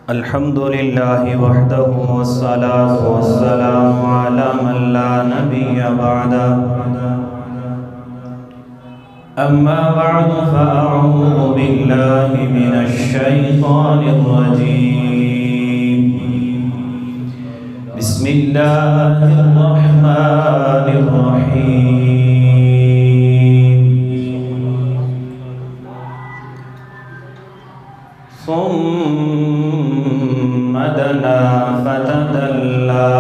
الحمد لله وحده والصلاة والسلام على من لا نبي بعده أما بعد فأعوذ بالله من الشيطان الرجيم بسم الله الرحمن الرحيم ثم دنا فتدلى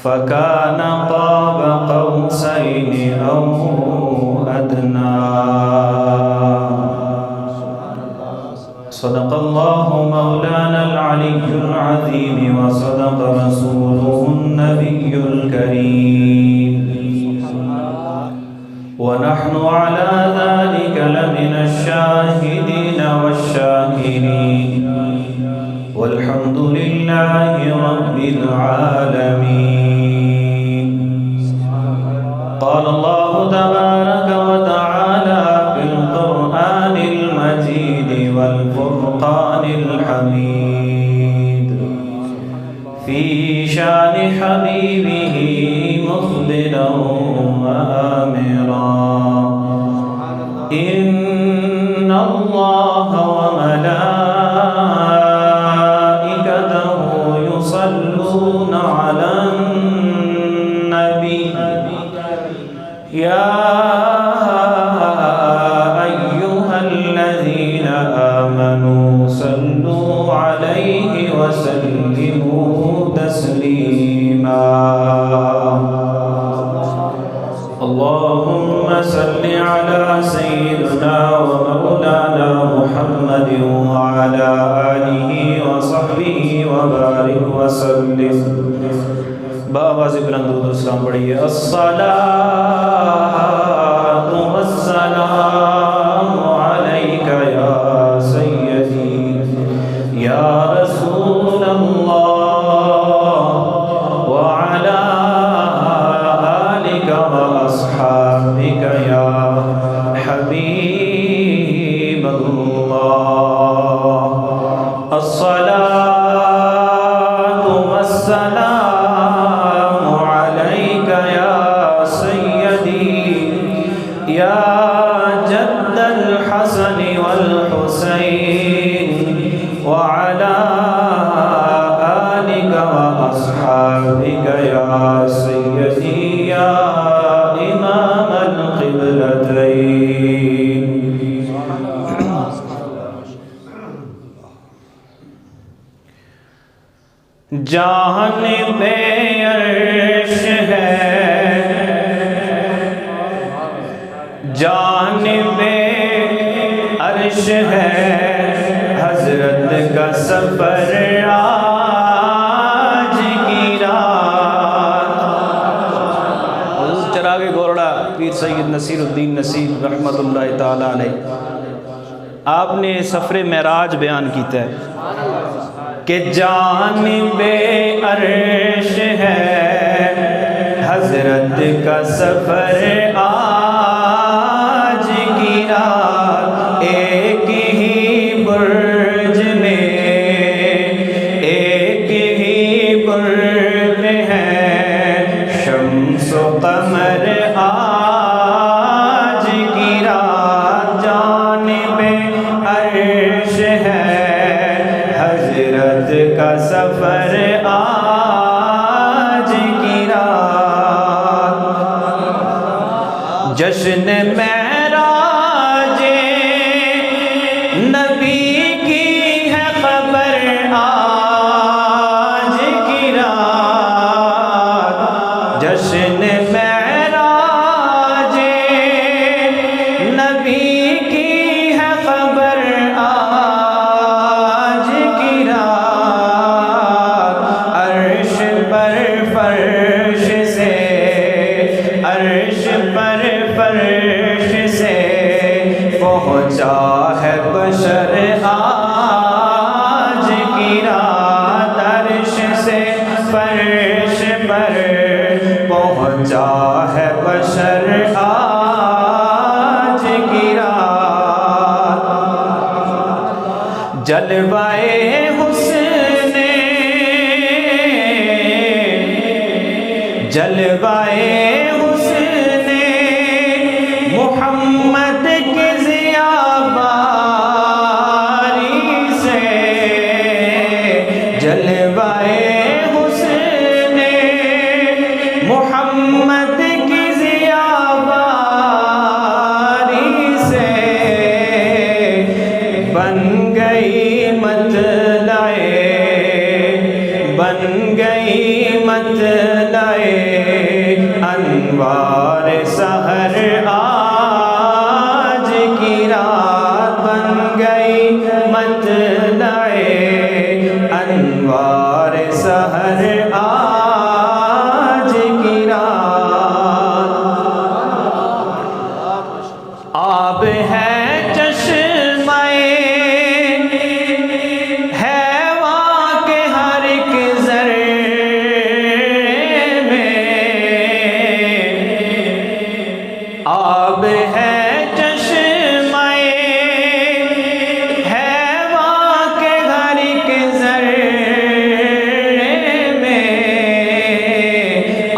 فكان قاب قوسين أو أدنى صدق الله مولانا العلي العظيم وصدق رسوله النبي الكريم ونحن على ذلك لمن الشاهدين والشاكرين والحمد لله رب العالمين. قال الله تبارك وتعالى في القرآن المجيد والفرقان الحميد في شان حبيبه مخبرا وآمرا إن الله وملائكته يصلون على النبي يا أيها الذين آمنوا صلوا عليه وسلموا تسليما. اللهم صل على سيدنا ومولانا محمد وعلى آله وصحبه وبارك وسلم. بآواز بلند درود و سلام پڑھیے. الصلاة والسلام عليك يا سيدي يا رسول الله وعلى آلك وأصحابك يا حبيب الله. الصلاة والسلام عليك يا سيدي يا جد الحسن والحسين وعلى آلك وأصحابك يا سيدي يا إمام القبلتين. جانب عرش ہے جانب عرش ہے حضرت کا سفر آج کی رات. حضرت چراغ گورڑا پیر سید نصیر الدین نصیر رحمت اللہ تعالی علیہ آپ نے سفر معراج بیان کیتا ہے کہ جانب عرش ہے حضرت کا سفر آج کی رات. ایک ہی برج میں ایک ہی برج ہے شمس و قمر آج کی رات. جانب عرش ہے حضرت کا سفر آج کی رات. جشن معراج نبی کی ہے خبر آج کی رات. جشن معراج نبی کی ہے خبر آج کی رات. عرش پر فرش سے عرش پر فرش سے پہنچا ہے بشر آج کی رات. عرش سے فرش پر پہنچا چاہے بشر آج کی رات، جلوائے حسن جلوائے حسن محمد کی ضیاباری سے، جلوائے حسن محمد کی ضیاباری سے بن گئی مطلعے، بن گئی مطلعے انوار سحر آج کی رات، بن گئی مطلعے انوار سحر آج کی رات۔ آب ہے چشمہ حیوان کے ہر ایک ذرے میں، آب ہے چشمہ حیوان کے ہر ایک ذرے میں،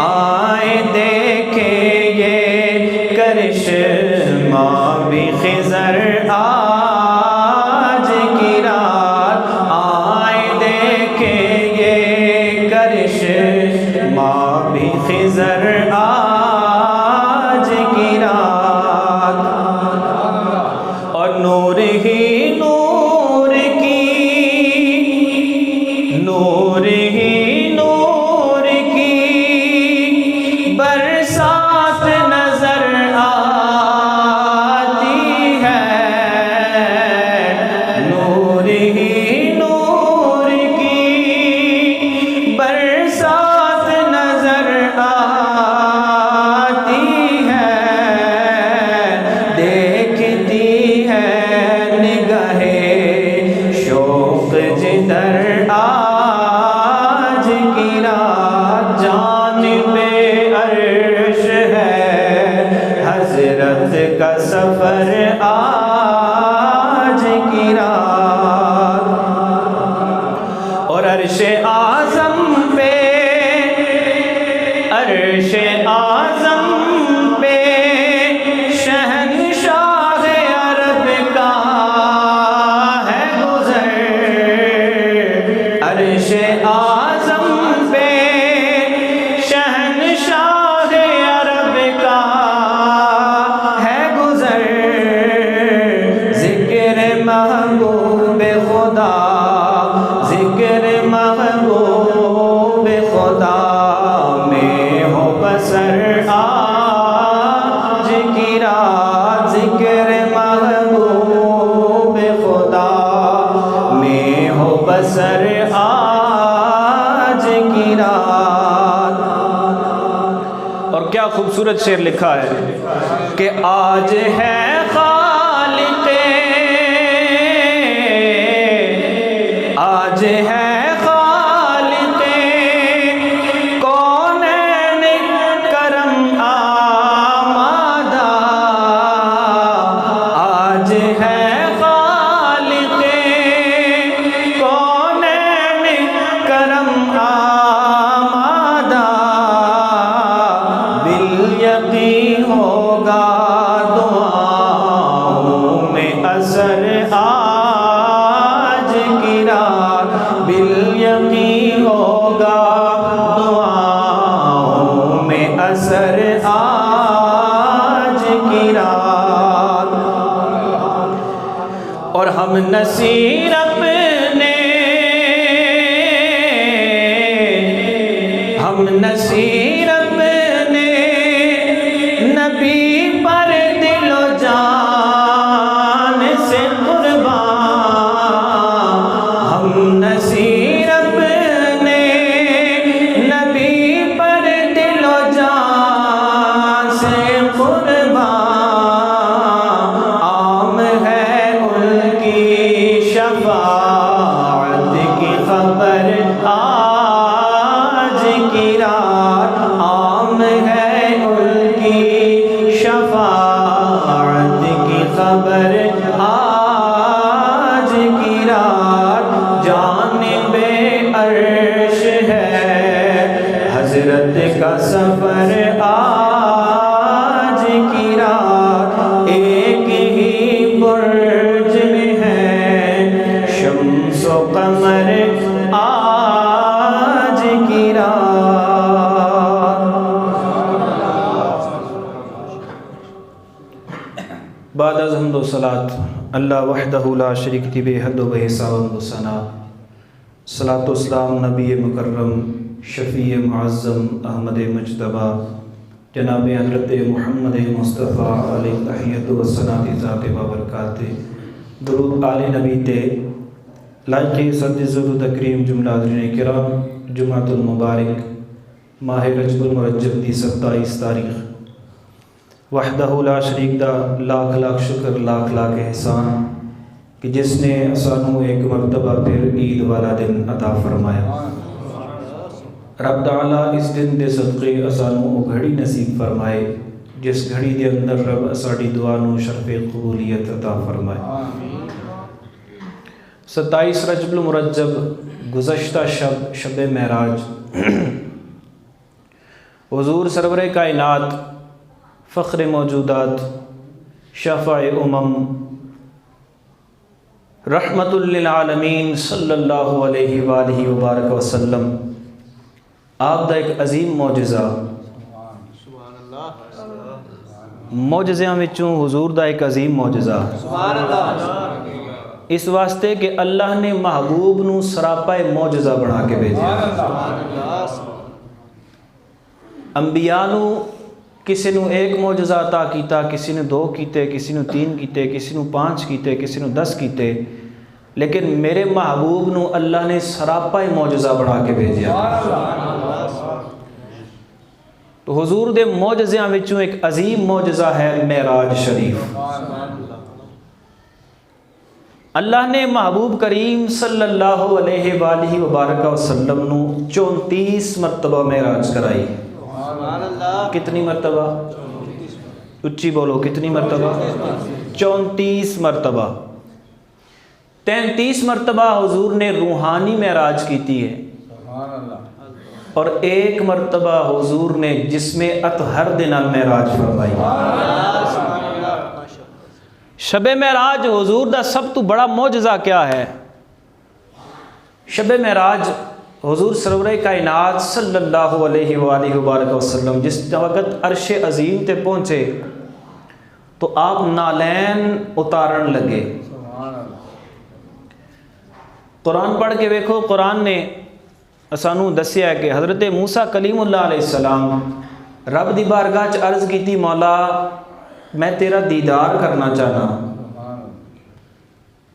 آئے دیکھیں یہ کرشمہ بھی خضر آج کی رات، آئے دیکھیں یہ کرشمہ بھی خضر آج کی رات، اور نور ہی نور کی، نور ہی نور کی برسات نظر آتی ہے، نور ہی نور کی برسات نظر آتی ہے، دیکھتی ہے نگاہ شوق جدھر آج کی رات، جانب عرش ہے حضرت کا سفر آج کی رات، اور عرش اعظم پہ، عرش اعظم پہ شہنشاہ عرب کا ہے گزر، عرش اعظم پہ شہنشاہ عرب کا ہے گزر، ذکر محبوب خدا، ذکر محبوب خدا میں ہو بسر آج کی رات، ذکر محبوب خدا میں ہو بسر آج کی رات۔ اور کیا خوبصورت شعر لکھا ہے کہ آج ہے خالق، آج ہے خالق کونین کرم آمادہ، آج ہے خالق کونین کرم آمادہ، بالیقین ہوگا دعاؤں میں اثر آج کی رات، بالیقین ہوگا دعاؤں میں اثر آج کی رات، اور ہم نصیر اپنے، ہم نصیر اپنے نبی پر دل و جان سے قربان، ہم نصیر اپنے نبی پر دل و جان سے قربان، عام ہے ان کی شفاعت خبر آج کی رات جانب عرش ہے، حضرت کا سفر آج کی رات ایک ہی برج میں ہے، شمس و قمر آج کی رات۔ بعد از حمد و صلاۃ اللہ وحدہ لا شریک لی بہ حد و بہ ثواب و ثنا، صلاۃ و سلام نبی مکرم شفیع معظم احمد مجتبیٰ جناب حضرت محمد مصطفیٰ علیہ تحیت و ثناء ذات بابرکات، درود آل نبی تے لائق صد عزت و تکریم جملہ حاضرین کرام، جمعۃ المبارک ماہ رجب المرجب دی 27 تاریخ، وحدہ لا شریک دا لاکھ لاکھ شکر لاکھ لاکھ احسان کہ جس نے اسانوں ایک مرتبہ پھر عید والا دن عطا فرمایا۔ رب تعالیٰ اس دن دے صدقے اسانوں او گھڑی نصیب فرمائے جس گھڑی دے اندر رب ساڑی دعا نو شرف قبولیت عطا فرمائے۔ 27 رجب المرجب گزشتہ شب معراج، حضور سرور کائنات، فخر موجودات، شفاع امم، رحمت للعالمین صلی اللہ علیہ وآلہ وبارک وسلم، آپ دا ایک عظیم معجزہ، معجزیاں وچوں حضور دا ایک عظیم معجزہ، اس واسطے کہ اللہ نے محبوب نو سراپا معجزہ بنا کے بھیجا۔ انبیاء نو کسی نو ایک معجزہ عطا کیتا، کسی نے 2 کیتے، کسی نے 3 کیتے، کسی نے 5 کیتے، کسی نے 10 کیتے، لیکن میرے محبوب نو اللہ نے سراپا معجزہ بنا کے بھیجا۔ تو حضور دے معجزیاں وچوں ایک عظیم معجزہ ہے معراج شریف۔ اللہ نے محبوب کریم صلی اللہ علیہ وآلہ وبارک وسلم نو 34 مرتبہ معراج کرائی۔ کتنی مرتبہ؟ اچھی بولو، کتنی مرتبہ؟ 34 مرتبہ۔ 33 مرتبہ حضور نے روحانی معراج کیتی ہے، اور 1 مرتبہ حضور نے جسم اطہر دے نال معراج فرمائی۔ شب معراج حضور دا سب تو بڑا معجزہ کیا ہے؟ شب معراج حضور سرور کائنات صلی اللہ علیہ وآلہ وبارک وسلم جس وقت عرش عظیم تے پہنچے تو آپ نالین اتارن لگے۔ قرآن پڑھ کے دیکھو، قرآن نے اسانوں دسیا ہے کہ حضرت موسیٰ کلیم اللہ علیہ السلام رب دی بارگاہ چ عرض کیتی، مولا میں تیرا دیدار کرنا چاہنا،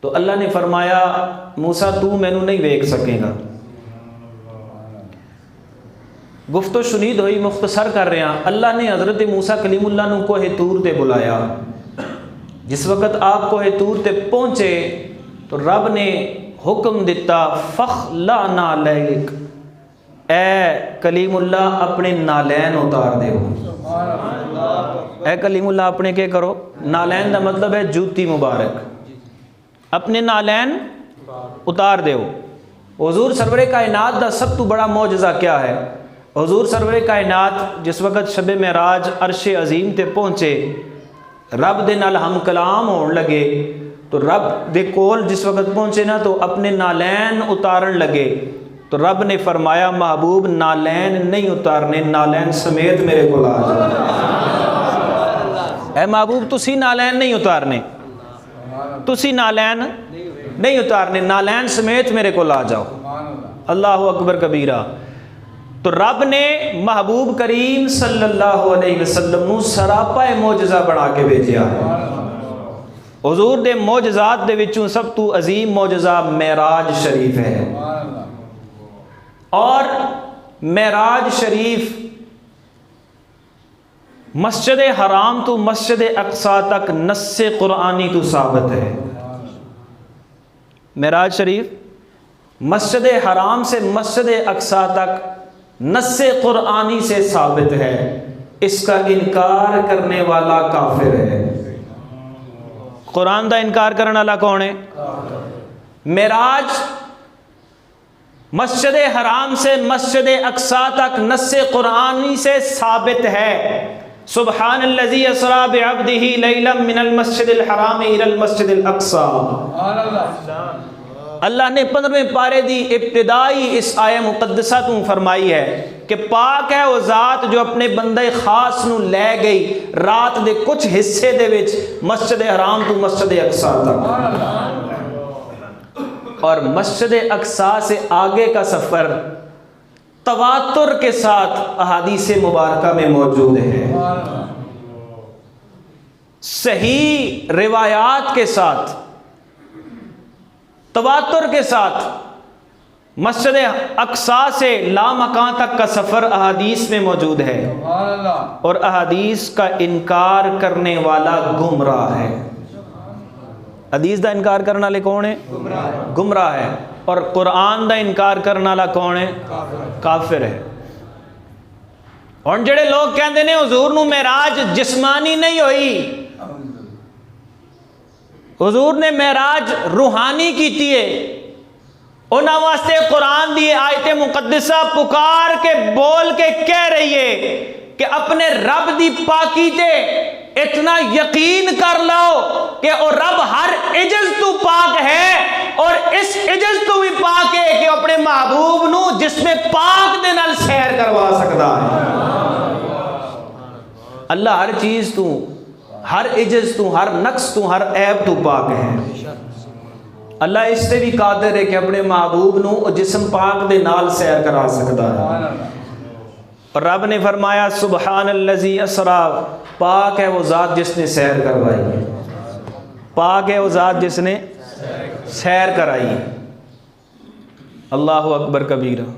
تو اللہ نے فرمایا موسیٰ تو مینوں نہیں ویکھ سکے گا۔ گفتو شنید ہوئی، مختصر کر رہے ہیں، اللہ نے حضرت موسیٰ کلیم اللہ نو کوہ طور تے بلایا۔ جس وقت آپ کوہ طور تے پہنچے تو رب نے حکم دیتا، فخلع نعلیک، اے کلیم اللہ اپنے نالین اتار دے ہو۔ اے کلیم اللہ اپنے کیا کرو؟ نالین دا مطلب ہے جوتی مبارک، اپنے نالین اتار دے ہو۔ حضور سرور کائنات دا سب تو بڑا معجزہ کیا ہے؟ حضور سرور کائنات جس وقت شب معراج عرش عظیم تے پہنچے، رب دے نال ہم کلام ہون لگے، تو رب دے کول جس وقت پہنچے نا تو اپنے نالین اتارن لگے، تو رب نے فرمایا محبوب نالین نہیں اتارنے، نالین سمیت میرے کول آ جاؤ۔ اے محبوب تسی نالین نہیں اتارنے، تسی نالین نہیں اتارنے، نالین سمیت میرے کول آ جاؤ۔ اللہ اکبر کبیرہ۔ تو رب نے محبوب کریم صلی اللہ علیہ وسلم نو سراپا معجزہ بنا کے بھیجیا۔ حضور دے معجزات دے وچوں سب تو عظیم معجزہ معراج شریف ہے، اور معراج شریف مسجد حرام تو مسجد اقصی تک نص قرآنی تو ثابت ہے۔ معراج شریف مسجد حرام سے مسجد اقصی تک نص قرآنی سے ثابت ہے، اس کا انکار کرنے والا کافر ہے۔ قرآن دا انکار کرنے والا کون ہے؟ معراج مسجد حرام سے مسجد اقصیٰ تک نص قرآنی سے ثابت ہے، سبحان الذی اسریٰ بعبدہ لیلا من المسجد الحرام الی المسجد الاقصیٰ۔ اللہ نے 15ویں پارے دی ابتدائی اس آیہ مقدسہ تو فرمائی ہے کہ پاک ہے وہ ذات جو اپنے بندے خاص نو لے گئی رات دے کچھ حصے دے وچ مسجد حرام تو مسجد اقصیٰ تک، اور مسجد اقصیٰ سے آگے کا سفر تواتر کے ساتھ احادیث مبارکہ میں موجود ہے، صحیح روایات کے ساتھ تواتر کے ساتھ مسجد اقصیٰ سے لامکان تک کا سفر احادیث میں موجود ہے، اور احادیث کا انکار کرنے والا گمراہ ہے۔ حدیث دا انکار کرنے والے کون ہے؟ گمراہ ہے۔ اور قرآن دا انکار کرنے والا کون ہے؟ کافر ہے۔ اور جڑے لوگ کہندے نے حضور نو معراج جسمانی نہیں ہوئی، حضور نے معراج روحانی کیتی ہے، انہاں واسطے قرآن دی آیت مقدسہ پکار کے بول کے کہہ رہی ہے کہ اپنے رب دی پاکی تے اتنا یقین کر لو کہ وہ رب ہر عجز تو پاک ہے، اور اس عجز تو بھی پاک ہے کہ اپنے محبوب نو جس میں پاک دے نال سیر کروا سکتا ہے۔ اللہ ہر چیز تو، ہر عجز تو، ہر نقص تو، ہر عیب تو پاک ہے۔ اللہ اس سے بھی قادر ہے کہ اپنے محبوب نو جسم پاک دے نال سیر کرا سکتا ہے۔ اور رب نے فرمایا سبحان الذی اسریٰ، پاک ہے وہ ذات جس نے سیر کروائی ہے، پاک ہے وہ ذات جس نے سیر کرائی ہے۔ اللہ اکبر کبیرہ۔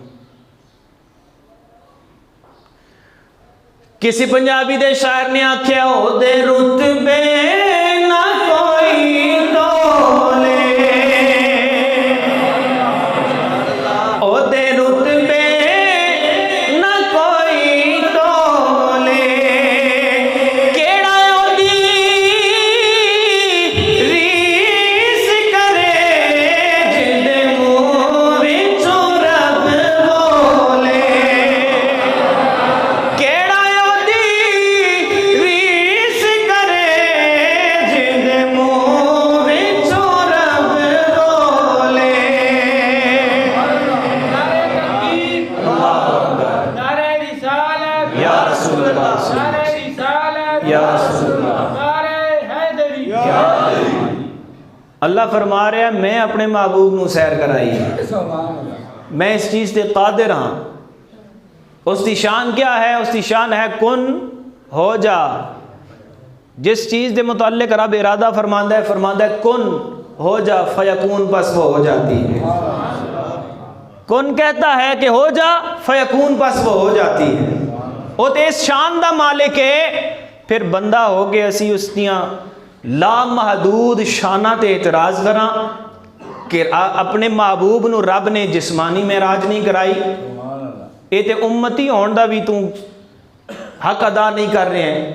کسی پنجابی دے شاعر نے آکھیا او دے رتبے نہ کوئی تولے، او دے رتبے نہ کوئی تولے، کیڑا او دی ریس کرے جدے منہ وچوں رب بولے، کیڑا اللہ فرما رہا ہے میں اپنے محبوب نو سیر کرائی ہے، میں اس چیز تے قادر ہاں۔ اس دی شان کیا ہے؟ اس دی شان ہے کن ہو جا۔ جس چیز دے متعلق رب ارادہ فرماندہ ہے کن ہو جا فیکون، پس وہ ہو جاتی ہے۔ کن کہتا ہے کہ ہو جا، فیکون پس وہ ہو جاتی ہے۔ وہ تے اس شان دا مالک ہے، پھر بندہ ہو کے اسی اس دیاں لامحدود شانہ تے اعتراض کراں کہ اپنے محبوب نو رب نے جسمانی معراج نہیں کرائی، اے تے امتی ہون دا بھی تو حق ادا نہیں کر رہے ہیں،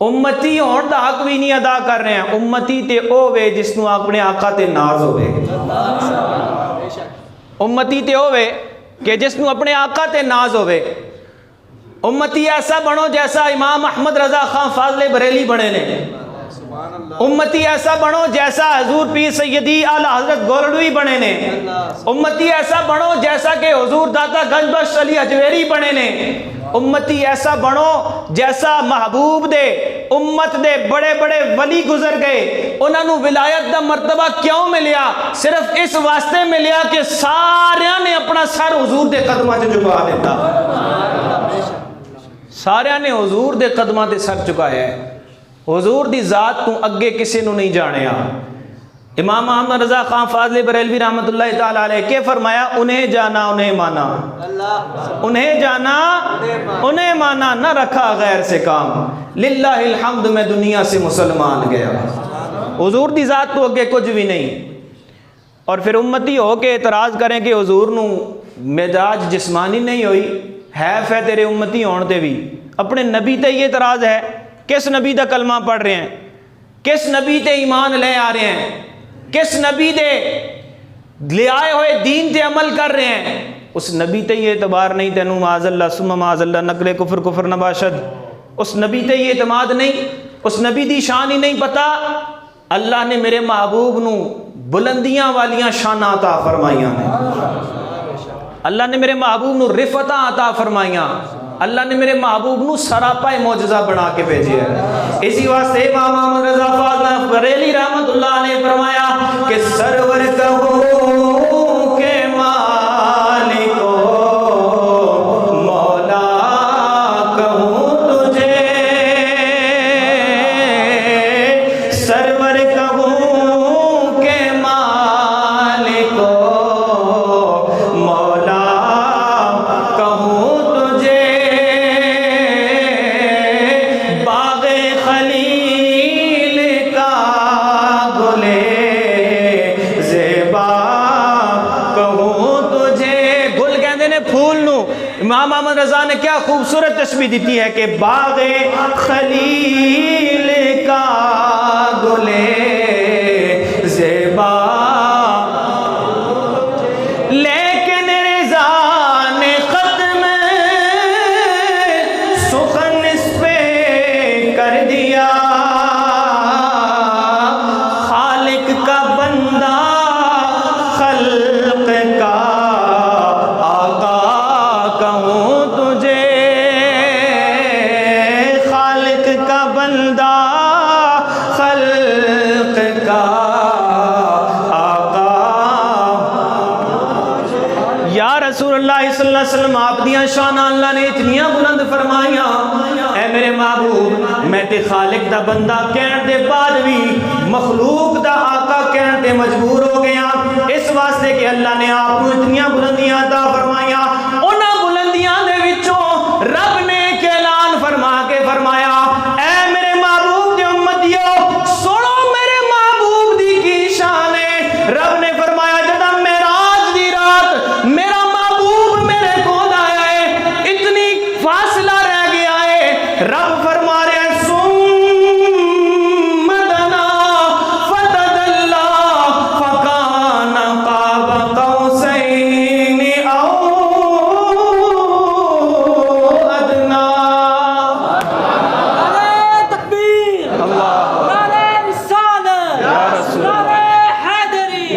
امتی ہون دا حق بھی نہیں ادا کر رہے ہیں۔ امتی تے او وے جس نو اپنے آقا تے ناز ہوئے، امتی تے او وے کہ جس نو اپنے آقا تے ناز ہوئے۔ امتی ایسا بنو جیسا امام احمد رضا خان فاضل بریلی بنے نے، امتی ایسا بنو جیسا حضور پیر سیدی اعلی حضرت گولڈوی بنے نے، امتی ایسا بنو جیسا کہ حضور داتا گنج بخش علی اجویری بنے نے، امتی ایسا بنو جیسا محبوب دے امت دے بڑے بڑے ولی گزر گئے، انہاں نو ولایت دا مرتبہ کیوں ملیا؟ صرف اس واسطے ملیا کہ ساریاں نے اپنا سر حضور دے قدماں تے جھکا دیتا، ساریاں نے حضور دے قدماں تے سر چکایا ہے، حضور دی ذات تو اگے کسی نو نہیں جانیا۔ امام احمد رضا خان فاضل بریلوی رحمت اللہ تعالی علیہ کہ فرمایا انہیں جانا انہیں مانا، انہیں جانا انہیں مانا، نہ رکھا غیر سے کام، للہ الحمد میں دنیا سے مسلمان گیا۔ حضور دی ذات تو اگے کچھ بھی نہیں، اور پھر امتی ہو کے اعتراض کریں کہ حضور نو معراج جسمانی نہیں ہوئی، حیف ہے تیرے امتی ہون تے بھی۔ اپنے نبی تے یہ اعتراض ہے، کس نبی دا کلمہ پڑھ رہے ہیں؟ کس نبی تے ایمان لے آ رہے ہیں، کس نبی دے لے آئے ہوئے دین تے عمل کر رہے ہیں، اس نبی تے یہ اعتبار نہیں تینوں معاذ اللہ ثم معاذ اللہ نقل کفر کفر نہ باشد، اس نبی تے یہ اعتماد نہیں، اس نبی دی شان ہی نہیں پتا۔ اللہ نے میرے محبوب نو بلندیاں والیاں شاناں عطا فرمائیاں نے، اللہ نے میرے محبوب نو رفعتاں عطا فرمائیاں، اللہ نے میرے محبوب نو سراپا معجزہ بنا کے بھیجے ہے۔ اسی واسطے امام احمد رضا فاضل بریلی رحمت اللہ نے فرمایا کہ سرور کہو کہ مالک مولا کہوں تجھے، سرور کہوں کہ مالک مولا کہوں تجھے، باغ خلیل کا گلے زیبا کہوں تجھے۔ گل کہندے نے پھول نو، امام احمد رضا نے کیا خوبصورت تشبیہ دیتی ہے کہ باغ خلیل کا گلے زیبا، لیکن رضا نے ختم سخن اس پہ کر دیا، خالق کا بندہ خلق کا آقا کہوں تجھے، خالق کا بندہ خلق کا آقا۔ یا رسول اللہ صلی اللہ علیہ وسلم آپ دیاں شانہ اللہ نے اتنیاں بلند فرمائیاں، اے میرے محبوب میں تے خالق دا بندہ کہن دے بعد بھی مخلوق دا آقا کہن دے مجبور ہو گیا، اس واسطے کہ اللہ نے آپ کو اتنیاں بلندیاں عطا فرمائیاں۔ انہاں بلندیاں دے وچوں رب نے ایک اعلان فرما کے فرمایا، اے میرے محبوب دے امتیو سنو میرے محبوب دی کی شان ہے۔ رب نے فرمایا جدا معراج دی رات میرا محبوب میرے کول آیا ہے، اتنی فاصلہ رہ گیا ہے، رب فرما رہے ہیں ثم دنا فتدلا فکان قاب قوسین او ادنا۔ نعرہ تکبیر، نعرہ رسالت، نعرہ حیدری،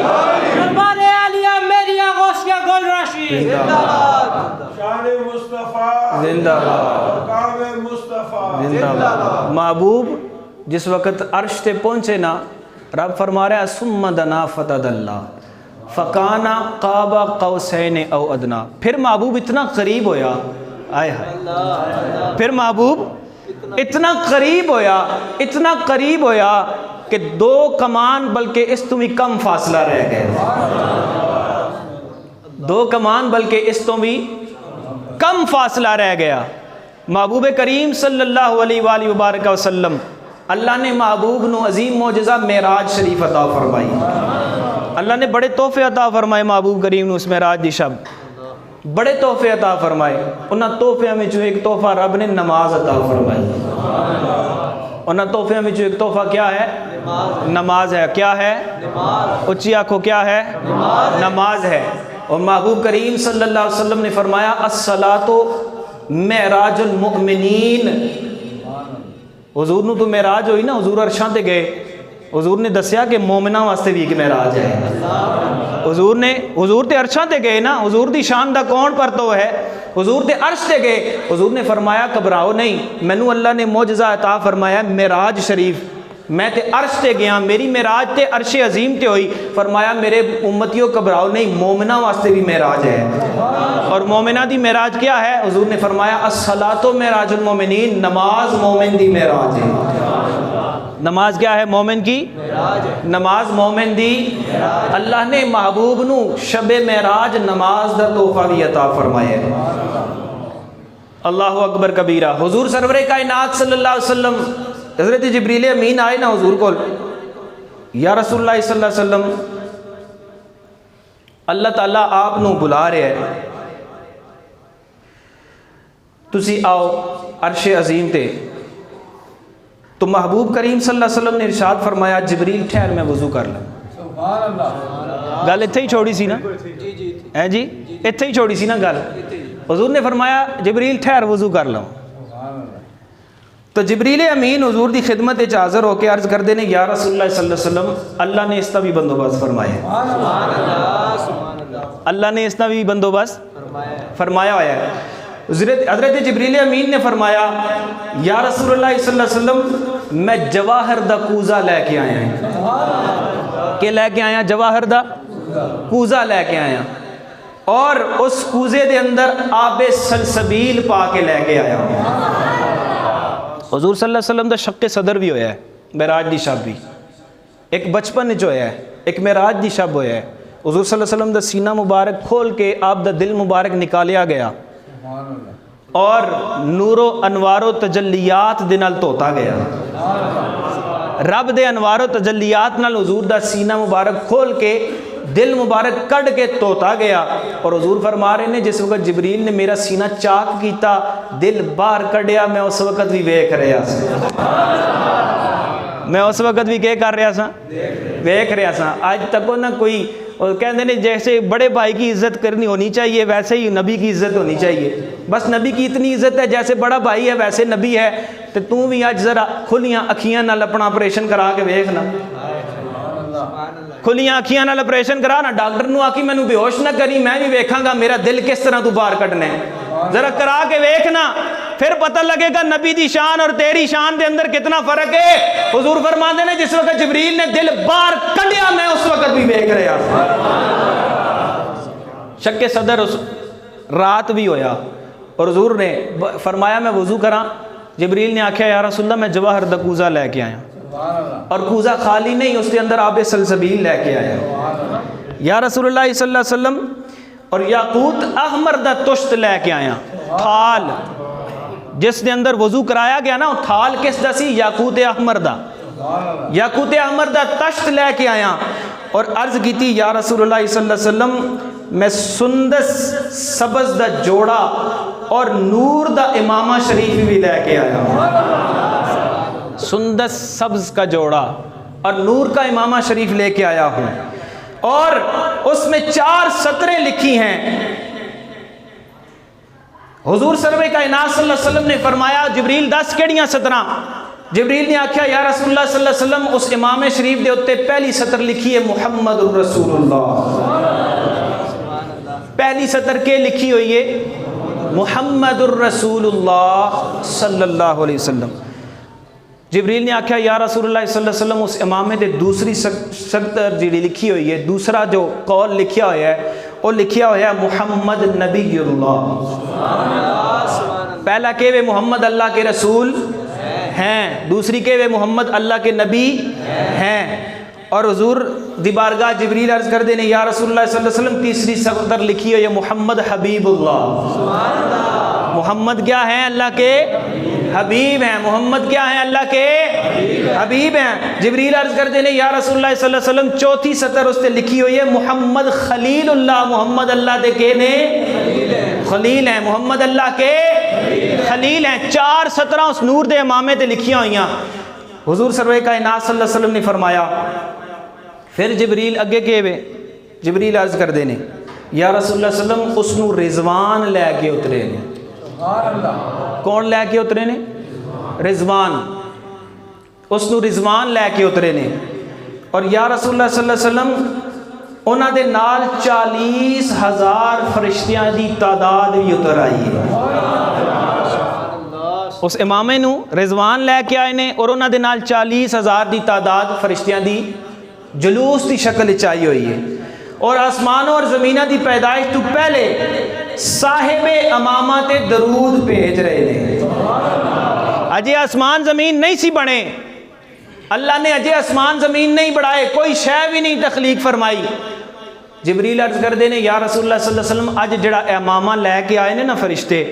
دربار عالیہ میری غوثیہ گل رشید۔ شان مصطفیٰ زندہ باد، مقام مصطفیٰ زندہ باد۔ محبوب جس وقت عرش تے پہنچے نا، رب فرما رہا ہے ثم دنا فتدلا فکانا قاب قوسین او ادنا، پھر محبوب اتنا قریب ہویا، آئے ہائے، پھر محبوب اتنا قریب ہویا، اتنا قریب ہویا کہ دو کمان بلکہ اس تو بھی کم فاصلہ رہ گئے، دو کمان بلکہ اس تو بھی کم فاصلہ رہ گیا۔ محبوب کریم صلی اللہ علیہ وآلہ وبارک وسلم، اللہ نے محبوب نو عظیم معجزہ معراج شریف عطا فرمائی، اللہ نے بڑے تحفے عطا فرمائے محبوب کریم نو اس معراج دی شب، بڑے تحفے عطا فرمائے۔ انہاں تحفیاں میں جو ایک تحفہ رب نے نماز عطا فرمائی، انہاں تحفیاں میں جو ایک تحفہ کیا ہے؟ نماز ہے۔ کیا ہے؟ اچھی آنکھوں کیا ہے؟ نماز ہے۔ اور محبوب کریم صلی اللہ علیہ وسلم نے فرمایا الصلاۃ معراج المؤمنین، حضور نو تو معراج ہوئی نا، حضور عرشاں تے گئے، حضور نے دسیا کہ مومناں واسطے بھی ایک معراج ہے، حضور تے عرشاں تے گئے نا، حضور دی شان دا کون پرتو ہے، حضور تے عرش تے گئے، حضور نے فرمایا گھبراؤ نہیں، مینوں اللہ نے معجزہ عطا فرمایا معراج شریف، میں تے عرش تے گیا، میری معراج تے عرش عظیم تے ہوئی، فرمایا میرے امتیوں گھبراؤ نہیں، مومنہ واسطے بھی معراج ہے۔ اور مومنہ دی معراج کیا ہے؟ حضور نے فرمایا الصلاۃ معراج المومنین، نماز مومن دی معراج ہے۔ نماز کیا ہے؟ مومن کی نماز، مومن دی۔ اللہ نے محبوب نو شب معراج نماز دا تحفہ بھی عطا فرمایا ہے۔ اللہ اکبر کبیرہ۔ حضور سرور کائنات صلی اللہ علیہ وسلم، حضرت جبریل امین آئے نا حضور کو، یا رسول اللہ صلی اللہ علیہ وسلم، اللہ تعالیٰ آپ نو بلا رہے ہیں، تسی آؤ عرش عظیم تے، تو محبوب کریم صلی اللہ علیہ وسلم نے ارشاد فرمایا جبریل ٹھہر میں وضو کر لوں. گل اتھے ہی چھوڑی سی نا جی اتھے ہی چھوڑی سی نا گل. حضور نے فرمایا جبریل ٹھہر وضو کر لوں. تو جبریل امین حضور دی خدمت وچ حاضر ہو کے عرض کردے نے یا رسول اللہ صلی اللہ علیہ وسلم اللہ نے اس کا بھی بندوبست فرمایا. اللہ نے اس کا بھی بندوبست فرمایا ہوا ہے. حضرت جبریل امین نے فرمایا یا رسول اللہ صلی اللہ علیہ وسلم میں جواہر دا کوزہ لے کے آیا ہوں. کہ لے کے آیا جواہر دا کوزہ لے کے آیا اور اس کوزے دے اندر آب سلسبیل پا کے لے کے آیا ہوں. حضور صلی اللہ علیہ وسلم دا شق صدر بھی ہویا ہے معراج دی شب بھی. ایک بچپن جو ہے ایک معراج دی شب ہویا ہے. حضور صلی اللہ علیہ وسلم دا سینہ مبارک کھول کے آپ دا دل مبارک نکالیا گیا اور نور و انوار و تجلیات دے نال توتا گیا. رب دے انوار و تجلیات نال حضور دا سینہ مبارک کھول کے دل مبارک کڑ کے توتا گیا. اور حضور فرما رہے نے جس وقت جبریل نے میرا سینہ چاک کیتا دل باہر کڑیا میں اس وقت بھی ویکھ رہا سا. میں اس وقت بھی کیا کر رہا سا ویکھ رہا سا. آج تک نہ کوئی کہتے ہیں جیسے بڑے بھائی کی عزت کرنی ہونی چاہیے ویسے ہی نبی کی عزت ہونی چاہیے. بس نبی کی اتنی عزت ہے جیسے بڑا بھائی ہے ویسے نبی ہے. تو تم بھی آج ذرا کھلیاں اکھیاں نال اپنا آپریشن کرا کے ویکھنا. کھلیاں اکھیاں نال آپریشن کرا نا ڈاکٹر نو آکی مینوں بے ہوش نہ کری میں بھی ویکھاں گا میرا دل کس طرح تو باہر کڈنا ہے. ذرا کرا کے ویکھنا پھر پتہ لگے گا نبی دی شان اور تیری شان دے اندر کتنا فرق ہے. حضور فرماتے ہیں جس وقت جبریل نے دل باہر کڈیا میں اس وقت بھی ویکھ رہا تھا. شک صدر اس رات بھی ہویا اور حضور نے فرمایا میں وضو کراں. جبریل نے آکھیا یا رسول اللہ میں جواہر دا کوزہ لے کے آیا اور کوزہ خالی نہیں اس کے اندر آب سلسبیل لے کے آیا. یا رسول اللہ صلی اللہ علیہ وسلم اور یاقوت احمر دا تشت لے کے آیا. تھال جس دے اندر وضو کرایا گیا نا تھال کس دا سی یاقوت احمر دا. یاقوت احمر دا تشت لے کے آیا اور عرض کی تھی یا رسول اللہ صلی اللہ علیہ وسلم میں سندس سبز دا جوڑا اور نور دا امامہ شریف بھی لے کے آیا ہوں. سندس سبز کا جوڑا اور نور کا امامہ شریف لے کے آیا ہوں اور اس میں 4 سطریں لکھی ہیں. حضور سرور کائنات صلی اللہ علیہ وسلم نے فرمایا جبریل 10 کیڑیاں سطراں. جبریل نے آکھیا یا رسول اللہ صلی اللہ علیہ وسلم اس امام شریف دے اتے پہلی سطر لکھی ہے محمد الرسول اللہ. پہلی سطر کے لکھی ہوئی ہے محمد الرسول اللہ صلی اللہ علیہ وسلم. جبریل نے آکھیا یا رسول اللہ صلی اللہ علیہ وسلم اس امامے دے دوسری سطر جڑی لکھی ہوئی ہے دوسرا جو قول لکھیا ہوا ہے وہ لکھیا ہوا ہے محمد نبی اللہ. پہلا کہ وہ محمد اللہ کے رسول ہیں دوسری کہ وہ محمد اللہ کے نبی ہیں. اور حضور دی بارگاہ جبریل عرض کر دینے یا رسول اللہ صلی اللہ علیہ وسلم تیسری سطر لکھی ہوئی ہے محمد حبیب اللہ. محمد کیا ہیں اللہ کے حبیب ہیں. محمد کیا ہیں اللہ کے حبیب ہیں. جبریل عرض کر دینے یا رسول اللہ صلی اللہ علیہ وسلم چوتھی سطر اس تے لکھی ہوئی ہے محمد خلیل اللہ. محمد اللہ دے کے نے خلیل ہیں محمد اللہ کے خلیل ہیں. 4 سطرہ اس نور دے امامے تے لکھیاں ہوئیاں. حضور سرور کائنات صلی اللہ علیہ وسلم نے فرمایا پھر جبریل اگے کے وے جبریل عرض کر دینے یا رسول اللہ صلی اللہ علیہ وسلم اس نو رضوان لے کے اترے نے. کون لے کے اترے نے رضوان. اس نو رضوان لے کے اترے نے اور یا رسول اللہ صلی اللہ علیہ وسلم انہاں دے نال 40,000 فرشتیاں دی تعداد بھی اتر آئی ہے. اس امامے نو رضوان لے کے آئے نے اور انہاں دے نال 40,000 دی تعداد فرشتیاں دی جلوس دی شکل چائی ہوئی ہے. اور آسمانوں اور زمینہ دی پیدائش تو پہلے صاحب امامہ تے درود بھیج رہے نے. اجے آسمان زمین نہیں سی بنے. اللہ نے اجے آسمان زمین نہیں بڑھائے کوئی شے بھی نہیں تخلیق فرمائی. جبریل عرض کر دینے یا رسول اللہ صلی اللہ علیہ وسلم اج جڑا امامہ لے کے آئے نے نا فرشتے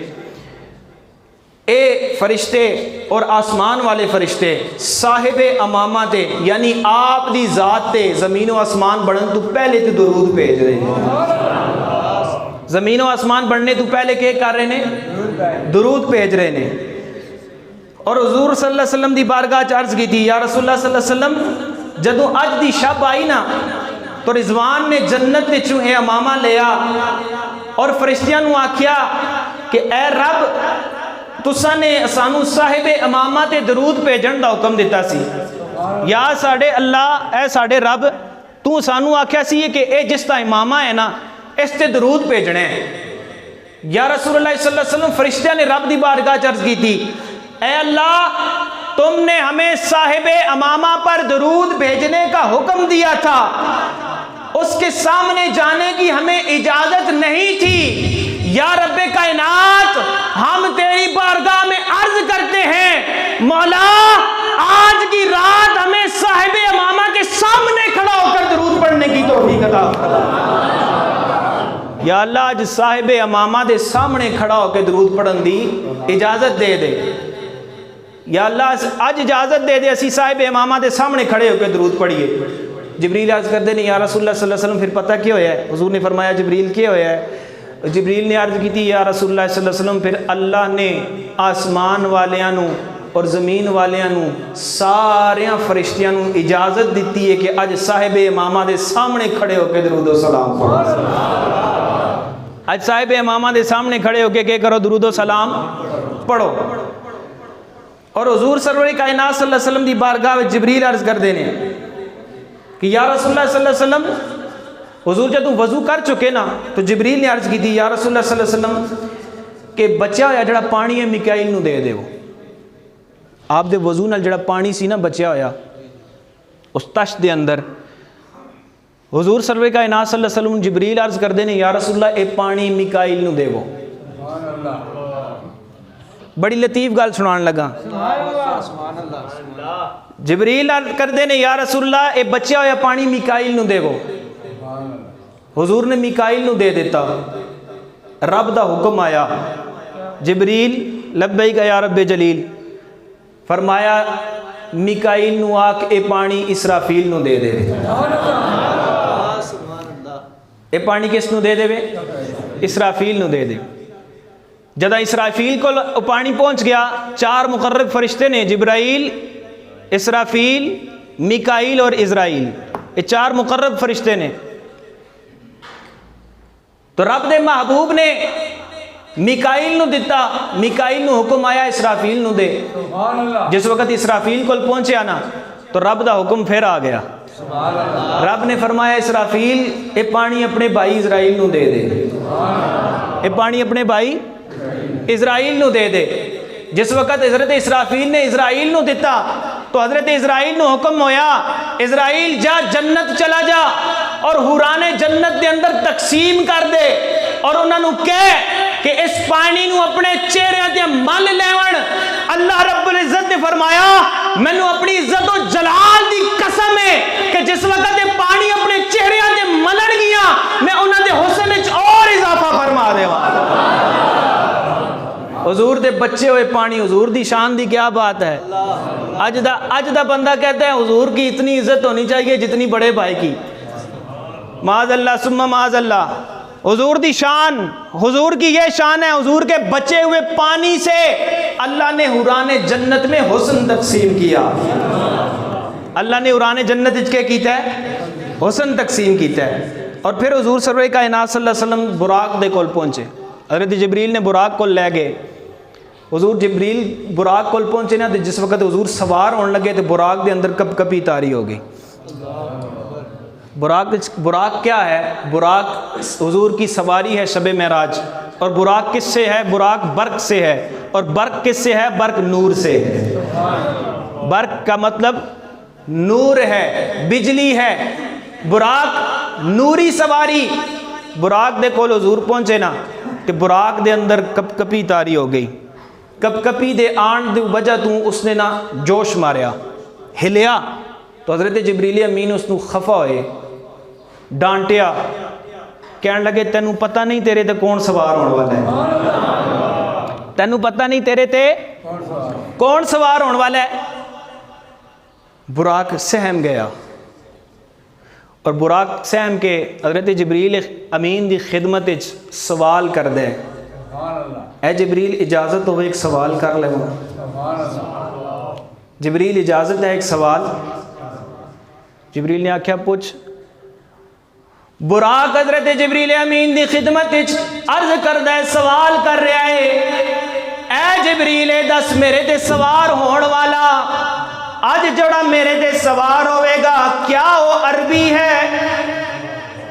اے فرشتے اور آسمان والے فرشتے صاحب امامہ تے یعنی آپ دی ذات تے زمین و آسمان بڑھن تو پہلے تے درود بھیج رہے ہیں. زمین و آسمان بڑھنے تو پہلے کیا کر رہے ہیں درود بھیج رہے ہیں. اور حضور صلی اللہ علیہ وسلم دی بارگاہ چ عرض کی تھی، یا رسول اللہ صلی اللہ علیہ وسلم جدوں اج دی شب آئی نا تو رضوان نے جنت وچوں اے امامہ لیا اور فرشتیاں نو آکھیا کہ اے رب تساں نے سانو صاحب امامہ تے درود بھیجن دا حکم دیتا سی، یا ساڈے اللہ اے ساڈے رب تو سانو آکھیا سی کہ اے جس دا امامہ ہے نا اس تے درود بھیجنے ہیں۔ یا رسول اللہ صلی اللہ علیہ وسلم فرشتیاں نے رب دی بارگاہ چ عرض کی تھی، اے اللہ تم نے ہمیں صاحب امامہ پر درود بھیجنے کا حکم دیا تھا، اس کے سامنے جانے کی ہمیں اجازت نہیں تھی، یا رب کائنات ہم تیری بارگاہ میں عرض کرتے ہیں مولا آج کی رات ہمیں صاحب امامہ کے سامنے کھڑا ہو کر درود پڑھنے کی توفیق عطا فرما۔ یا اللہ آج صاحب امامہ دے سامنے کھڑا ہو کے درود پڑھن دی اجازت دے دے، یا اللہ آج اجازت دے دے اسی صاحب امامہ دے سامنے کھڑے ہو کے درود پڑھیے۔ جبریل عرض کر دے نہیں یا رسول اللہ صلی اللہ علیہ وسلم پھر پتہ کیا ہویا ہے؟ حضور نے فرمایا جبریل کیا ہویا ہے؟ جبریل نے عرض کی تھی یا رسول اللہ صلی اللہ علیہ وسلم پھر اللہ نے آسمان والیاں نو اور زمین والیاں نو ساریاں فرشتیاں نو اجازت دیتی ہے کہ اج صاحب امامہ دے سامنے کھڑے ہو کے درود و سلام پڑھو۔ اج صاحب امامہ دے سامنے کھڑے ہو کے کرو درود و سلام پڑھو۔ اور حضور سرور کائنات صلی اللہ علیہ وسلم دی بارگاہ میں جبریل عرض کر دینے کہ یا رسول اللہ صلی اللہ علیہ وسلم حضور جب وضو کر چکے نا تو جبریل نے عرض کی تھی یا رسول اللہ صلی اللہ علیہ وسلم کہ بچیا ہویا جڑا پانی ہے میکائیل نو دے دے وہ آپ دے وضو نال جڑا پانی سی نا بچیا ہویا اس تشت دے اندر حضور سرور کائنات صلی اللہ علیہ وسلم جبریل عرض کر دینے یا رسول اللہ اے پانی میکائیل نو دے وہ۔ بڑی لطیف گل سنان لگا، جبریل کر دینے یا رسول اللہ اے بچیا ہویا پانی میکائیل نو دے وہ، حضور نے میکائیل نو دے دیتا، رب دا حکم آیا جبریل لبیک یا رب جلیل، فرمایا میکائیل نو آکھ اے پانی اسرافیل نو دے دے، اے پانی کس نو دے دے وے؟ اسرافیل نو دے دے۔ جدہ اسرافیل کو پانی پہنچ گیا چار مقرب فرشتے نے جبرائیل اسرافیل میکائیل اور اسرائیل یہ چار مقرب فرشتے نے، تو رب دے محبوب نے میکائیل نو دیتا، میکائیل نو حکم آیا اسرافیل نو دے، جس وقت اسرافیل کو پہنچے آنا تو رب دا حکم پھر آ گیا، رب نے فرمایا اسرافیل اے پانی اپنے بھائی اسرائیل نو دے دے، اے پانی اپنے بھائی اسرائیل نو دے دے۔ جس وقت حضرت اسرافیل نے اسرائیل نو دیتا تو حضرت اسرائیل نو حکم ہویا اسرائیل جا جنت چلا جا اور حوران جنت دے اندر تقسیم کر دے اور انہاں نو کہے کہ اس پانی نو اپنے چہرے تے مل لیون۔ اللہ رب العزت نے فرمایا مینوں اپنی عزت و جلال دی قسم ہے کہ جس وقت یہ پانی اپنے چہرے تے ملن گیا میں انہاں دے حسن وچ اور اضافہ فرما دیواں۔ حضور دے بچے ہوئے پانی، حضور دی شان دی کیا بات ہے۔ اج دا بندہ کہتا ہے حضور کی اتنی عزت ہونی چاہیے جتنی بڑے بھائی کی، معاذ اللہ ثم معاذ اللہ۔ حضور دی شان، حضور کی یہ شان ہے حضور کے بچے ہوئے پانی سے اللہ نے حوران جنت میں حسن تقسیم کیا، اللہ نے حوران جنت کے کیتا ہے حسن تقسیم کیتا ہے۔ اور پھر حضور سرور کائنات صلی اللہ علیہ وسلم براق دے کول پہنچے، حضرت جبریل نے براق کو لے گئے، حضور جبریل براق کول پہنچے نا جس وقت حضور سوار ہونے لگے تو براق دے اندر کپ کپی تاری ہو گئی۔ براق کیا ہے؟ براق حضور کی سواری ہے شب معراج، اور براق کس سے ہے؟ براق برق سے ہے، اور برق کس سے ہے؟ برق نور سے ہے۔ برق کا مطلب نور ہے، بجلی ہے، براق نوری سواری۔ براق دے کول حضور پہنچے نا کہ براق دے اندر کپ کپی تاری ہو گئی، کپ کپی دے آن دے وجہ تو اس نے نا جوش ماریا، ہلیا، تو حضرت جبریل امین اس نو خفا ہوئے، ڈانٹیا، کہنے لگے تینوں پتہ نہیں تیرے تے کون سوار ہونے والا ہے، تینوں پتہ نہیں تیرے تے کون سوار ہونے والا ہے۔ براق سہم گیا، اور براق سہم کے حضرت جبریل امین دی خدمت سوال کر دے، اے جبریل اجازت ہو ایک سوال کر لے۔ جبریل اجازت ہے ایک سوال؟ جبریل نے آکھیا پوچھ۔ براق حضرت جبریل امین دی خدمت عرض کردہ ہے، سوال کر رہا ہے، اے جبریل دس میرے تے سوار ہون والا اج جڑا میرے تے سوار ہوئے گا کیا وہ عربی ہے؟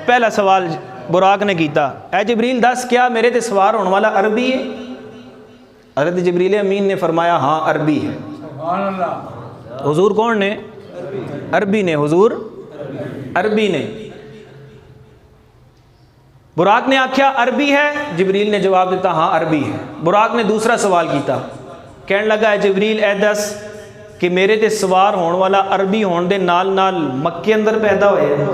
پہلا سوال براق نے کیتا، اے جبریل دس کیا میرے تے سوار ہون والا عربی ہے؟ حضرت جبریل امین نے فرمایا ہاں عربی ہے۔ سبحان اللہ۔ حضور کون نے؟ عربی نے، حضور عربی نے۔ براق نے آکھیا عربی ہے؟ جبریل نے جواب دیتا ہاں عربی ہے۔ براق نے دوسرا سوال کیتا، کہنے لگا اے جبریل اے دس کہ میرے تے سوار ہون والا عربی ہون دے نال نال مکے اندر پیدا ہوئے ہیں؟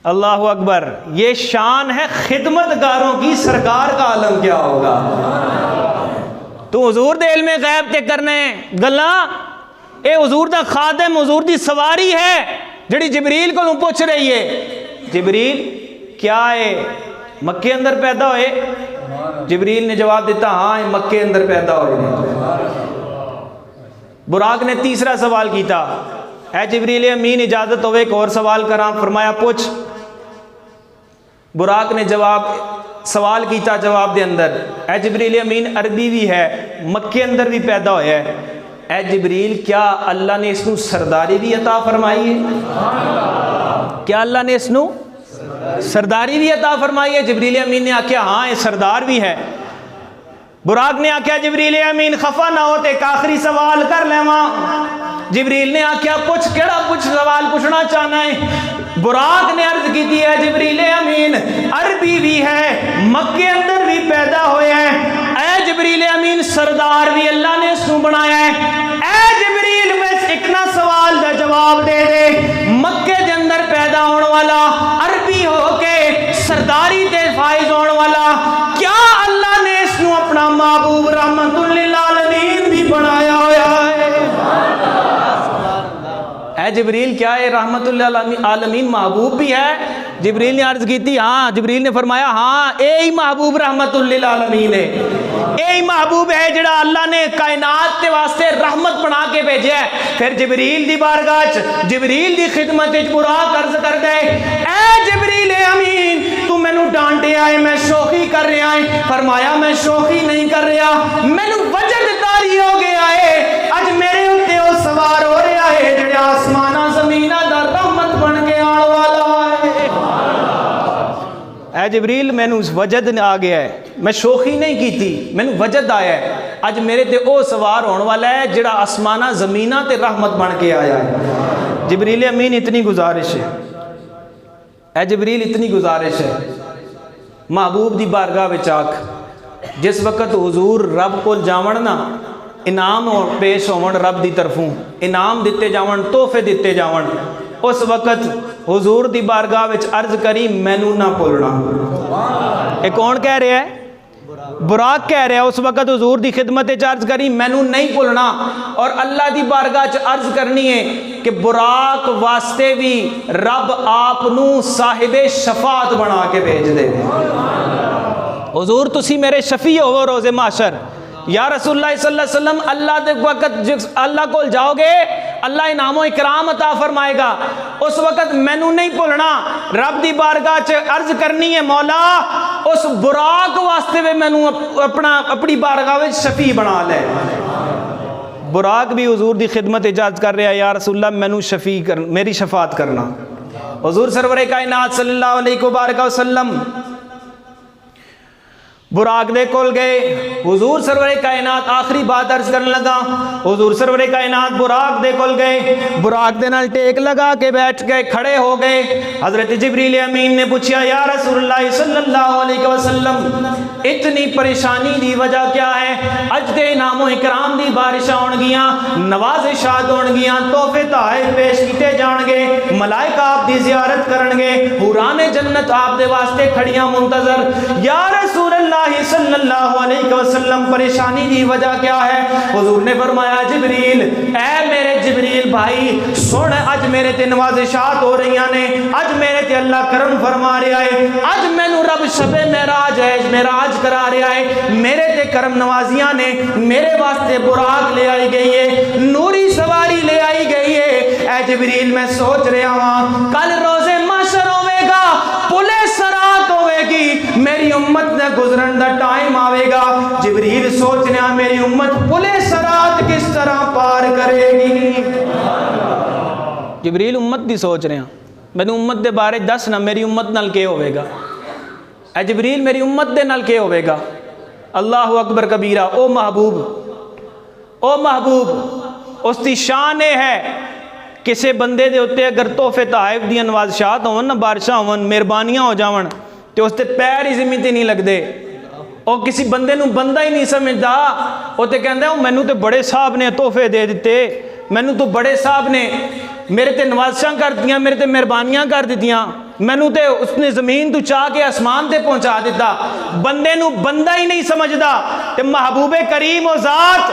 اللہ اکبر، یہ شان ہے خدمتگاروں کی، سرکار کا عالم کیا ہوگا؟ تو حضور دے علم غیب تے کرنے گلاں، اے حضور دا خادم، حضور دی سواری ہے جڑی جبریل کو پوچھ رہی ہے جبریل کیا ہے مکے اندر پیدا ہوئے؟ جبریل نے جواب دیتا ہاں مکے اندر پیدا ہوئے۔ براق نے تیسرا سوال کیتا، اے جبریل امین اجازت ہوئے ایک اور سوال کراں؟ فرمایا پوچھ۔ براق نے سوال کیتا جواب دے اندر، اے جبریل امین عربی بھی ہے، مکے اندر بھی پیدا ہویا ہے، اے جبریل کیا اللہ نے اس نو سرداری بھی عطا فرمائی ہے؟ کیا اللہ نے اس نو سرداری بھی عطا فرمائی ہے؟ جبریل امین نے آکھیا ہاں یہ سردار بھی ہے۔ براق نے آکھیا جبریل امین خفا نہ ہوتے ایک آخری سوال کر لیواں؟ جبریل نے آکھیا پوچھ، کیڑا پوچھ سوال پوچھنا چاہنا ہے؟ براق نے عرض کی دی ہے جبریل امین عربی بھی ہے، مکے اندر بھی پیدا ہوئے ہیں، اے جبریل امین سردار بھی اللہ نے اس کو بنایا ہے۔ اے جبریل میں اتنا سوال دا جواب دے دے، مکے دے اندر پیدا ہونے والا عربی ہو کے سرداری تے فائز ہونے والا، کیا اللہ نے اس کو اپنا محبوب رحمت للعالمین بھی بنایا ہویا ہے؟ اے جبریل کیا ہے رحمت للعالمین محبوب بھی ہے؟ جبریل نے عرض کی تھی ہاں۔ جبریل نے فرمایا ہاں اے ہی محبوب رحمت للعالمین ہے، اے ہی محبوب ہے جڑا اللہ نے کائنات کے واسطے رحمت بنا کے بھیجا ہے۔ پھر جبریل دی بارگاہ جبریل دی خدمت براق عرض کر دے، اے جبریل امین تو میں نو ڈانٹے آئے، میں شوخی کر رہا ہے؟ فرمایا میں شوخی نہیں کر رہا، میں نو وجد تاری ہو گیا ہے، اج میرے اتے وہ سوار ہو رہا ہے جڑا آسمانہ زمینہ دا رحمت بن کے آن والا ہے۔ اے جبریل میں نو وجد آ گیا ہے، میں شوخی نہیں کی تھی، میں نو وجد آیا ہے، اج میرے تے او سوار ہونے والا ہے جڑا آسمانہ زمینہ تے رحمت بن کے آیا ہے۔ جبریل امین اتنی گزارش ہے، اے جبریل اتنی گزارش ہے، محبوب دی بارگاہ وچ آکھ جس وقت حضور رب کو جاون نا انعام پیش ہون، رب دی طرفوں انعام دیتے جاون، تحفے دیتے جاون، اس وقت حضور دی بارگاہ وچ عرض کری مینوں نہ بھولنا۔ یہ کون کہہ رہا ہے؟ براق کہہ رہا ہے، اس وقت حضور دی خدمت عرض کری مینوں نہیں بھولنا، اور اللہ دی بارگاہ عرض کرنی ہے کہ براق واسطے بھی رب آپ نو صاحب شفاعت بنا کے بھیج دے۔ حضور تسی میرے شفیع ہو روز محشر، یا رسول اللہ صلی اللہ علیہ وسلم اللہ دے وقت اللہ کو جاؤ گے اللہ انعام و اکرام عطا فرمائے گا، اس وقت مینوں نہیں بھولنا، رب دی بارگاہ عرض کرنی ہے مولا اس براق واسطے بھی مینوں اپنی بارگاہ وچ شفیع بنا لے۔ براق بھی حضور دی خدمت اجازت کر رہا ہے، یا رسول اللہ مینوں شفیع کر، میری شفاعت کرنا۔ حضور سرور کائنات صلی اللہ علیہ وبارک وسلم براق دے کول گئے، حضور سرور کائنات آخری بات عرض کرنے لگا، حضور سرور کائنات براق دے کول گئے، براق دے نال ٹیک لگا کے بیٹھ گئے، کھڑے ہو گئے۔ حضرت جبریل امین نے پوچھا یا رسول اللہ صلی اللہ علیہ وسلم اتنی پریشانی دی وجہ کیا ہے؟ اج دے انعام و اکرام دی بارشاں ہون گیاں، نوازشات ہون گیاں، تحفے تحائف پیش کیتے جان گے، ملائکہ آپ دی زیارت کرن گے، حوران جنت آپ دے واسطے کھڑیاں منتظر، یا رسول اللہ اللہ صلی اللہ علیہ وسلم پریشانی دی وجہ کیا ہے؟ حضور نے فرمایا جبریل، اے میرے جبریل بھائی سن، اج میرے تے نوازشات ہو رہی نے، اج میرے تے اللہ کرم فرما رہا ہے، اج مینوں رب شب معراج کرا رہا ہے، میرے تے کرم نوازیاں نے، میرے واسطے براق لے آئی گئی ہے، نوری سواری لے آئی گئی ہے۔ اے جبریل میں سوچ رہا ہوں کل روزے محشر ہوے گا، پلے سرات ہوے گی، میری امت نے گزرن دا ٹائم آوے گا۔ جبریل سوچ رہا میری امت پلے سرات کس طرح پار کرے گی۔ جبریل امت دی سوچ رہا، میں امت دے بارے دس نہ میری امت نال کے ہوئے گا۔ اے جبریل میری امت دے نال کے ہوئے گا۔ اللہ اکبر کبیرہ۔ او محبوب اس دی شان ہے کسے بندے دے ہوتے اگر تحفے تحائف دیاں نوازشات ہون، بارشاں ہون، مہربانیاں ہو جاون تے اس تے پیر ہی زمین تے نہیں لگ دے، او کسی بندے نو بندہ ہی نہیں سمجھدا، او تے کہندا مینوں تے بڑے صاحب نے تحفے دے دیتے، مینوں تو بڑے صاحب نے میرے تے نوازشاں کر دیاں، میرے تے مہربانیاں کر دیتیاں، مینوں تے اس نے زمین تو چاہ کے آسمان تے پہنچا دیتا، بندے نو بندہ ہی نہیں سمجھدا۔ تے محبوب کریم و ذات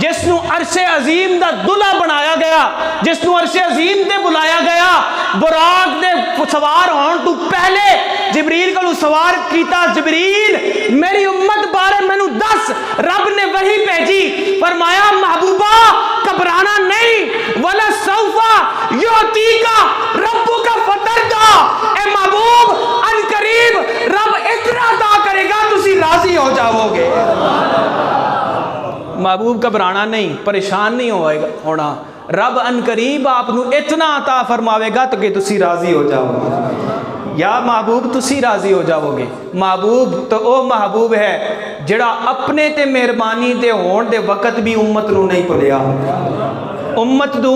جس نو عرش عظیم دا دلہا بنایا گیا، جس نو عرش عظیم تے بلایا گیا، براق دے سوار ہون تو پہلے جبریل کو سوار کیتا، جبریل میری امت بارے مینوں دس۔ رب نے وحی بھیجی، فرمایا محبوبہ گھبرانا نہیں، ولا سوفا یعطیکا ربک فترضی، اے محبوب ان قریب رب اتنا عطا کرے گا تسی راضی ہو جاؤ گے۔ محبوب گھبرانا نہیں، پریشان نہیں ہونا، رب ان قریب آپ نو اتنا عطا فرماوے گا تو کہ تسی راضی ہو جاؤ گے۔ یا محبوب تسی راضی ہو جاؤ گے۔ محبوب تو او محبوب ہے جڑا اپنے تے مہربانی تے ہون دے وقت بھی امت نو نہیں بھولیا، امت نو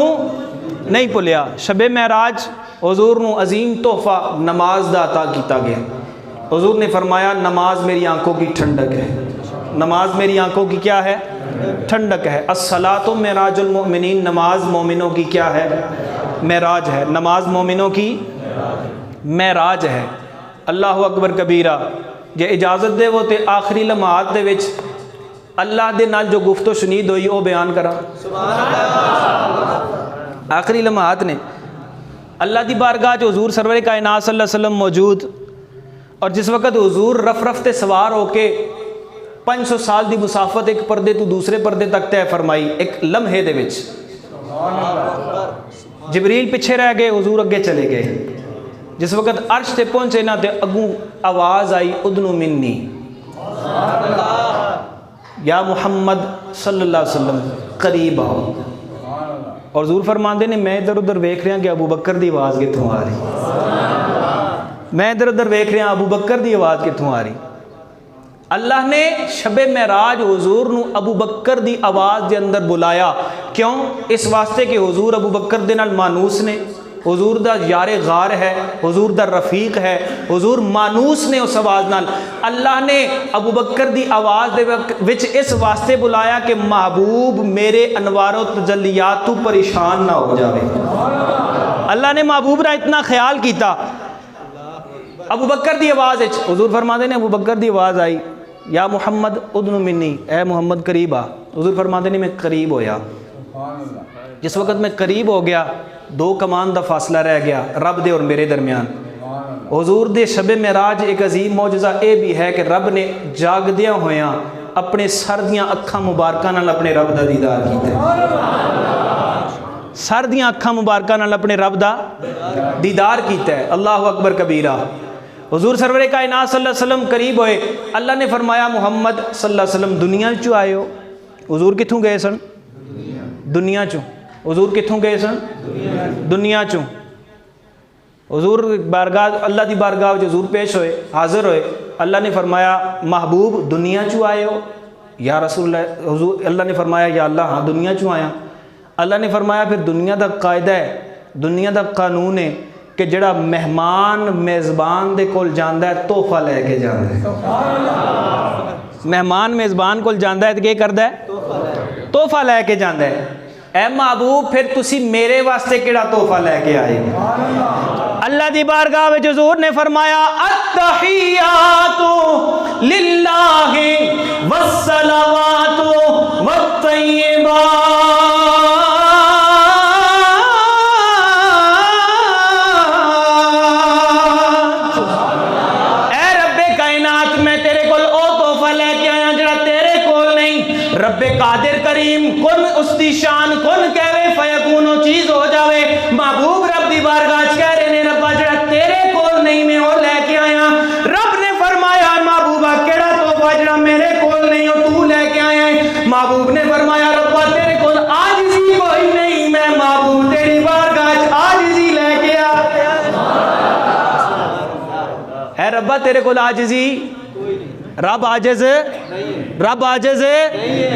نہیں بھولیا۔ شب معراج حضور نو عظیم تحفہ نماز دا عطا کیتا گیا۔ حضور نے فرمایا نماز میری آنکھوں کی ٹھنڈک ہے، نماز میری آنکھوں کی کیا ہے؟ ٹھنڈک ہے۔ الصلاۃ معراج المؤمنین، نماز مومنوں کی کیا ہے؟ معراج ہے۔ نماز مومنوں کی معراج ہے۔ اللہ اکبر کبیرہ۔ جے اجازت دے وہ تے آخری لمحات دے وچ اللہ دے نال جو گفت و شنید ہوئی وہ بیان کرا۔ آخری لمحات نے اللہ دی بارگاہ جو حضور سرور کائنات صلی اللہ علیہ وسلم موجود، اور جس وقت حضور رف تے سوار ہو کے 500 سال دی مسافت ایک پردے تو دوسرے پردے تک طے فرمائی ایک لمحے دے وچ، جبریل پیچھے رہ گئے، حضور اگے چلے گئے۔ جس وقت عرش تے پہنچے نہ تے اگوں آواز آئی ادنو منی، یا محمد صلی اللہ علیہ وسلم قریب آؤ۔ اور حضور فرماندے نے میں ادھر ادھر ویکھ رہا کہ ابو بکر دی آواز کتھوں آ رہی، میں ادھر ادھر ویکھ رہا ابو بکر دی آواز کتھوں آ رہی۔ اللہ نے شب معراج حضور نو ابو بکر دی آواز دے اندر بلایا، کیوں؟ اس واسطے کہ حضور ابو بکر دے نال مانوس نے، حضور دا یار غار ہے، حضور دا رفیق ہے، حضور مانوس نے اس آواز نال۔ اللہ نے ابو بکر دی آواز دے وچ اس واسطے بلایا کہ محبوب میرے انوار و تجلیات تو پریشان نہ ہو جاوے۔ اللہ نے محبوب را اتنا خیال کیتا۔ ابو بکر دی آواز وچ حضور فرماندے نے ابو بکر دی آواز آئی، یا محمد ادنو منی، اے محمد قریب آ۔ حضور فرماندے نے میں قریب ہویا۔ جس وقت میں قریب ہو گیا 2 کمان دا فاصلہ رہ گیا رب دے اور میرے درمیان۔ حضور دے شب معراج ایک عظیم معجزہ اے بھی ہے کہ رب نے جاگدیاں ہویاں اپنے سر دیاں اکھاں مبارکاں نال اپنے رب دا دیدار کیتا ہے، سر دیاں اکھاں مبارکاں نال اپنے رب دا دیدار کیتا ہے۔ اللہ اکبر کبیرہ۔ حضور سرور کائنات صلی اللہ علیہ وسلم قریب ہوئے، اللہ نے فرمایا محمد صلی اللہ علیہ وسلم دنیا چوں آئے ہو۔ حضور کتھوں گئے سن؟ دنیا چوں۔ حضور کتھوں گئے سن؟ دنیا چوں۔ حضور بارگاہ اللہ دی بارگاہ وچ حضور پیش ہوئے، حاضر ہوئے۔ اللہ نے فرمایا محبوب دنیا چوں آئے ہو؟ یا رسول اللہ، حضور اللہ نے فرمایا یا اللہ ہاں دنیا چوں آیا۔ اللہ نے فرمایا پھر دنیا دا قاعدہ ہے، دنیا دا قانون ہے کہ جڑا مہمان میزبان دے کول جاندا ہے تحفہ لے کے جاندا ہے۔ مہمان میزبان کول جاندا ہے تے کی کردا ہے؟ تحفہ لے کے جاندا ہے۔ اے محبوب پھر تسی میرے واسطے کیڑا تحفہ لے کے آئے؟ اللہ دی بارگاہ وچ حضور نے فرمایا التحیات للہ والصلوات والطیبات، اے رب کائنات میں تیرے کول او تحفہ لے کے آیا جڑا تیرے کول نہیں۔ رب قادر کریم کن اس دی شان کن کہوے فیکون او چیز ہو جاوے۔ محبوب رب دی بارگاہ کہہ رہے نے ربا جڑا تیرے کول نہیں میں وہ لے کے آیا۔ رب نے فرمایا محبوبہ کیڑا تحفہ جڑا میرے کول نہیں ہو تو لے کے آیا ہے؟ محبوب نے فرمایا ربا تیرے کول عاجزی کوئی نہیں، میں محبوب تیری بارگاہ عاجزی لے کے آیا۔ اے ربا تیرے کول عاجزی، رب عاجز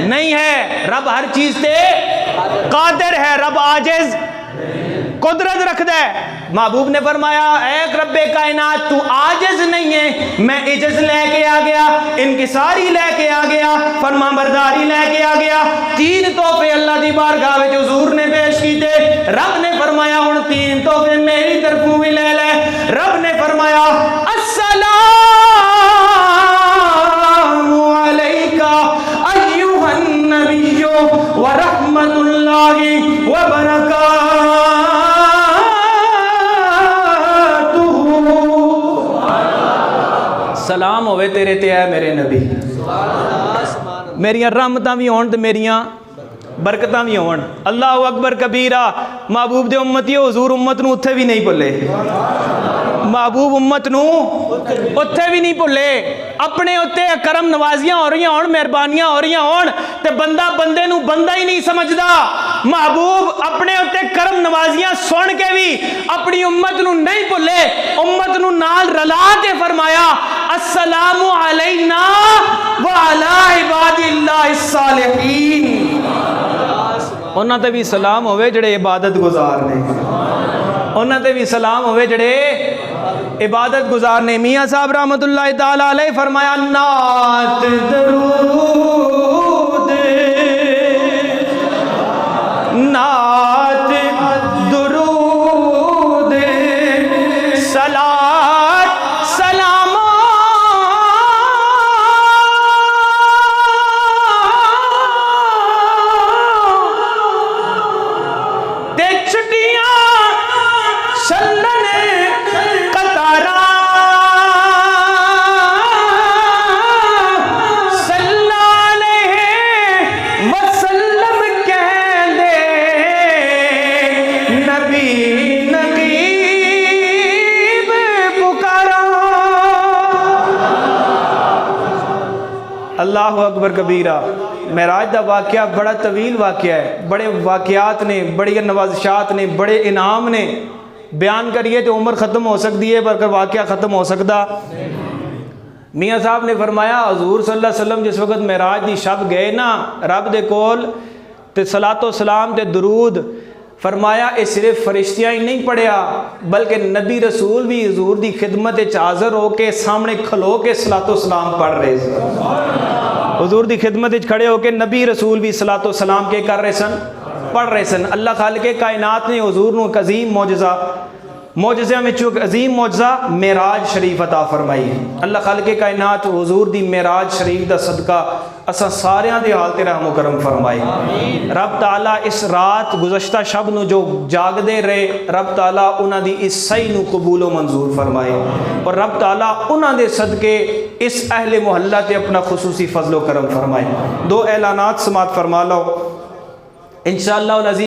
نہیں ہے، رب ہر چیز تے قادر ہے، رب عاجز قدرت رکھتا ہے۔ محبوب نے فرمایا اے رب کائنات تو عاجز نہیں ہے، میں عجز لے کے آ گیا، انکساری لے کے آ گیا، فرما برداری لے کے آ گیا۔ تین تحفے اللہ دی بارگاہ وچ حضور نے پیش کیتے۔ رب نے فرمایا ہن تین تحفے میری طرفوں بھی لے لے۔ رب نے فرمایا السلام علیکہ ایھا النبی ورحمۃ اللہ وبرکاتہ، سلام ہوئے تیرے تے اے میرے نبی، میریاں رحمتاں بھی ہون تے میریاں برکتاں بھی ہون۔ اللہ اکبر کبیرہ۔ محبوب دے امتیو حضور امت نو اتھے بھی نہیں بھلے، محبوب امت نو اتھے بھی نہیں بھلے۔ اپنے اتے کرم نوازیاں ہو رہی ہون، مہربانیاں ہو رہی ہون تے بندہ بندے نو بندہ ہی نہیں سمجھدا۔ محبوب اپنے اتے کرم نوازیاں سن کے بھی اپنی امت نو نہیں بھلے، امت نو نال رلا کے فرمایا السلام علینا وعلی عباد اللہ الصالحین۔ انہاں تے بھی سلام ہوئے جڑے عبادت گزار نے، انہاں تے بھی سلام ہوئے جڑے عبادت گزار نے۔ میاں صاحب رحمت اللہ تعالی علیہ فرمایا نعت درود نعت درود صلاۃ سلام تے چھٹیاں چلن قطارا صلی علیہ وسلم کہہ دے نبی نقیب پکارا۔ اللہ اکبر کبیرہ۔ معراج دا واقعہ بڑا طویل واقعہ ہے، بڑے واقعات نے، بڑی نوازشات نے، بڑے انعام نے۔ بیان کریے تو عمر ختم ہو سکتی ہے پر واقعہ ختم ہو سکتا۔ میاں صاحب نے فرمایا حضور صلی اللہ علیہ وسلم جس وقت معراج دی شب گئے نا رب دے کول تے صلاۃ و سلام تے درود، فرمایا یہ صرف فرشتیاں ہی نہیں پڑھیا بلکہ نبی رسول بھی حضور دی خدمت حاضر ہو کے سامنے کھلو کے صلاۃ و سلام پڑھ رہے سن۔ حضور دی خدمت کھڑے ہو کے نبی رسول بھی صلاۃ و سلام کے کر رہے سن، پڑھ رہے سن۔ اللہ خالق کائنات نے حضور نو ایک عظیم معجزہ میں ایک عظیم معجزہ معراج شریف عطا فرمائی۔ اللہ خالق کائنات حضور دی معراج شریف دا صدقہ اساں ساریاں دے حال تے رحم و کرم فرمائے۔ رب تعالیٰ اس رات گزشتہ شب نو جو جاگ دے رہے، رب تعالیٰ انہاں دی اس سعی نو قبول و منظور فرمائے، اور رب تعالیٰ انہاں دے صدقے اس اہل محلہ تے اپنا خصوصی فضل و کرم فرمائے۔ دو اعلانات سماعت فرما لو انشاءاللہ العزیز۔